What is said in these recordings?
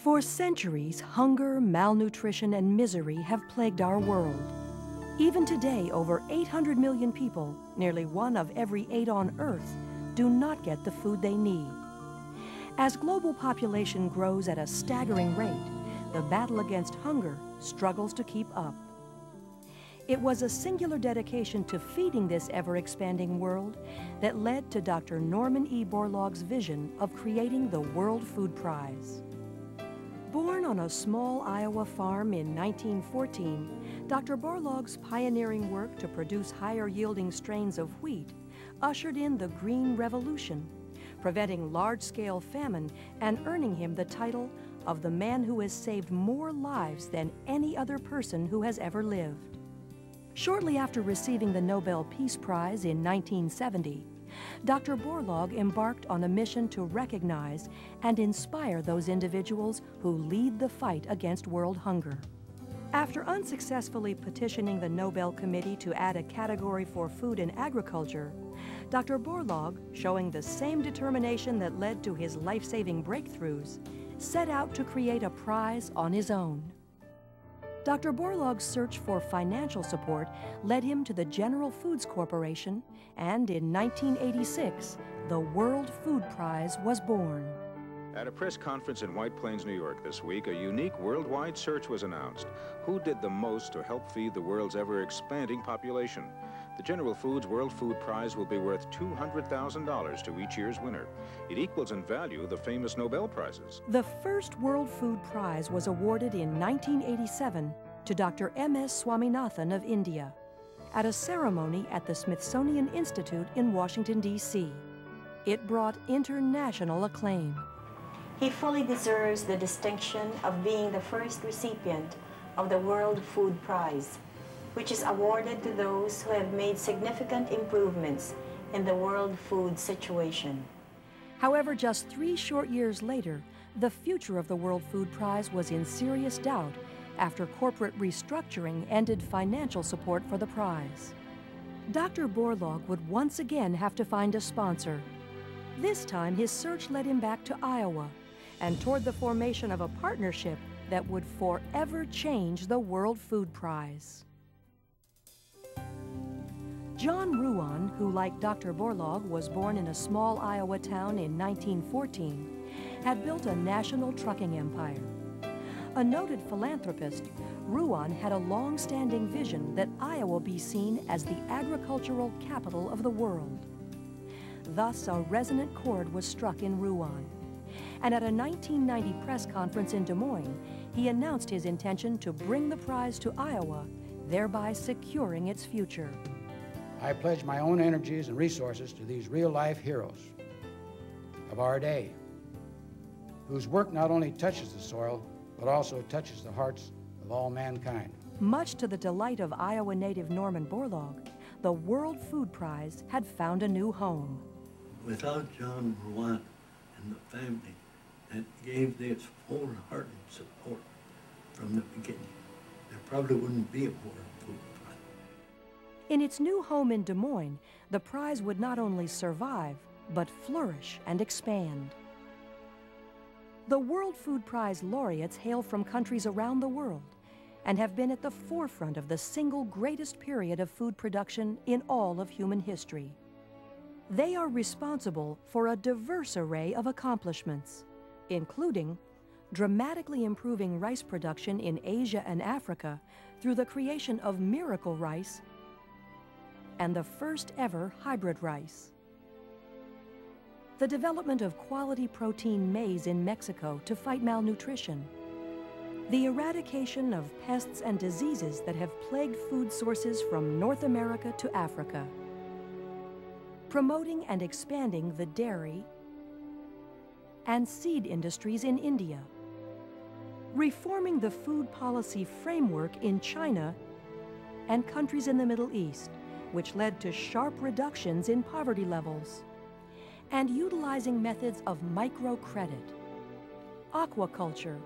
For centuries, hunger, malnutrition, and misery have plagued our world. Even today, over 800 million people, nearly 1 of every 8 on Earth, do not get the food they need. As global population grows at a staggering rate, the battle against hunger struggles to keep up. It was a singular dedication to feeding this ever-expanding world that led to Dr. Norman Borlaug's vision of creating the World Food Prize. Born on a small Iowa farm in 1914, Dr. Borlaug's pioneering work to produce higher-yielding strains of wheat ushered in the Green Revolution, preventing large-scale famine and earning him the title of the man who has saved more lives than any other person who has ever lived. Shortly after receiving the Nobel Peace Prize in 1970, Dr. Borlaug embarked on a mission to recognize and inspire those individuals who lead the fight against world hunger. After unsuccessfully petitioning the Nobel Committee to add a category for food and agriculture, Dr. Borlaug, showing the same determination that led to his life-saving breakthroughs, set out to create a prize on his own. Dr. Borlaug's search for financial support led him to the General Foods Corporation, and in 1986, the World Food Prize was born. At a press conference in White Plains, New York this week, a unique worldwide search was announced. Who did the most to help feed the world's ever-expanding population? The General Foods World Food Prize will be worth $200,000 to each year's winner. It equals in value the famous Nobel Prizes. The first World Food Prize was awarded in 1987 to Dr. M.S. Swaminathan of India at a ceremony at the Smithsonian Institute in Washington, D.C. It brought international acclaim. He fully deserves the distinction of being the first recipient of the World Food Prize, which is awarded to those who have made significant improvements in the world food situation. However, just 3 short years later, the future of the World Food Prize was in serious doubt after corporate restructuring ended financial support for the prize. Dr. Borlaug would once again have to find a sponsor. This time, his search led him back to Iowa and toward the formation of a partnership that would forever change the World Food Prize. John Ruan, who like Dr. Borlaug was born in a small Iowa town in 1914, had built a national trucking empire. A noted philanthropist, Ruan had a long-standing vision that Iowa be seen as the agricultural capital of the world. Thus, a resonant chord was struck in Ruan, and at a 1990 press conference in Des Moines, he announced his intention to bring the prize to Iowa, thereby securing its future. I pledge my own energies and resources to these real-life heroes of our day, whose work not only touches the soil, but also touches the hearts of all mankind. Much to the delight of Iowa native Norman Borlaug, the World Food Prize had found a new home. Without John Ruan and the family that gave this wholehearted support from the beginning, there probably wouldn't be a World Food Prize. In its new home in Des Moines, the prize would not only survive, but flourish and expand. The World Food Prize Laureates hail from countries around the world and have been at the forefront of the single greatest period of food production in all of human history. They are responsible for a diverse array of accomplishments, including dramatically improving rice production in Asia and Africa through the creation of miracle rice and the first ever hybrid rice. The development of quality protein maize in Mexico to fight malnutrition. The eradication of pests and diseases that have plagued food sources from North America to Africa. Promoting and expanding the dairy and seed industries in India. Reforming the food policy framework in China and countries in the Middle East, which led to sharp reductions in poverty levels. And utilizing methods of microcredit, aquaculture,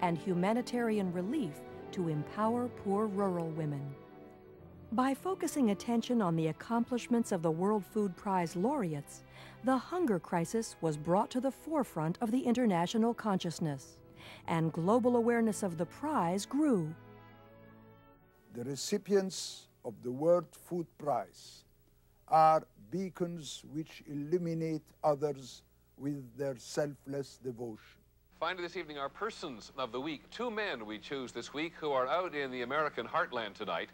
and humanitarian relief to empower poor rural women. By focusing attention on the accomplishments of the World Food Prize Laureates, the hunger crisis was brought to the forefront of the international consciousness, and global awareness of the prize grew. The recipients of the World Food Prize are beacons which illuminate others with their selfless devotion. Finally this evening, our Persons of the Week. 2 men we choose this week who are out in the American heartland tonight,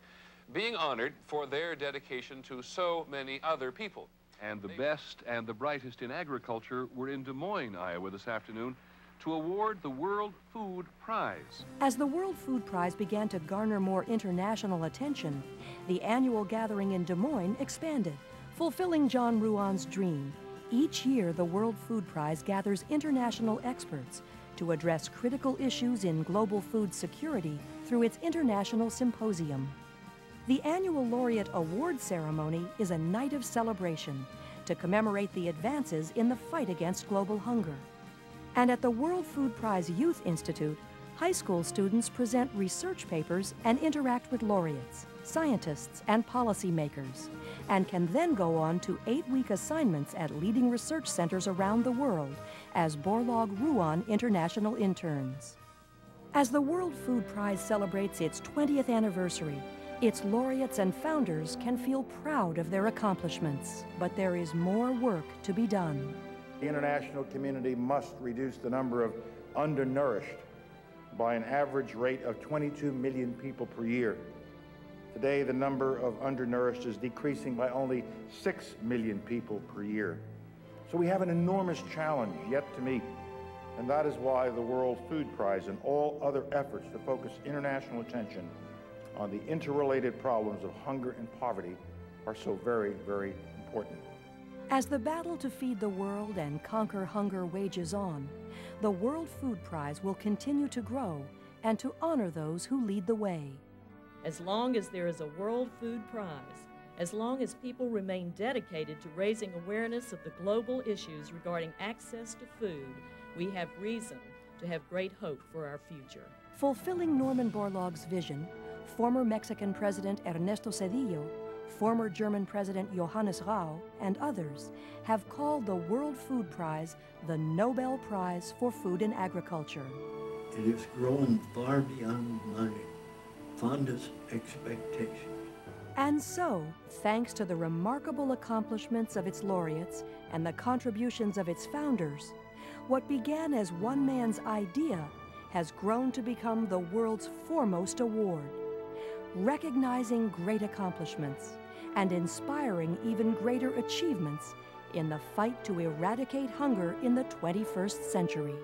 being honored for their dedication to so many other people. And the best and the brightest in agriculture were in Des Moines, Iowa this afternoon to award the World Food Prize. As the World Food Prize began to garner more international attention, the annual gathering in Des Moines expanded, fulfilling John Ruan's dream. Each year, the World Food Prize gathers international experts to address critical issues in global food security through its international symposium. The annual laureate award ceremony is a night of celebration to commemorate the advances in the fight against global hunger. And at the World Food Prize Youth Institute, high school students present research papers and interact with laureates, scientists, and policymakers, and can then go on to 8-week assignments at leading research centers around the world as Borlaug Ruan international interns. As the World Food Prize celebrates its 20th anniversary, its laureates and founders can feel proud of their accomplishments, but there is more work to be done. The international community must reduce the number of undernourished by an average rate of 22 million people per year. Today, the number of undernourished is decreasing by only 6 million people per year. So we have an enormous challenge yet to meet, and that is why the World Food Prize and all other efforts to focus international attention on the interrelated problems of hunger and poverty are so very, very important. As the battle to feed the world and conquer hunger wages on, the World Food Prize will continue to grow and to honor those who lead the way. As long as there is a World Food Prize, as long as people remain dedicated to raising awareness of the global issues regarding access to food, we have reason to have great hope for our future. Fulfilling Norman Borlaug's vision, former Mexican President Ernesto Zedillo, former German President Johannes Rau, and others have called the World Food Prize the Nobel Prize for Food and Agriculture. It has grown far beyond my fondest expectations. And so, thanks to the remarkable accomplishments of its laureates and the contributions of its founders, what began as one man's idea has grown to become the world's foremost award, recognizing great accomplishments and inspiring even greater achievements in the fight to eradicate hunger in the 21st century.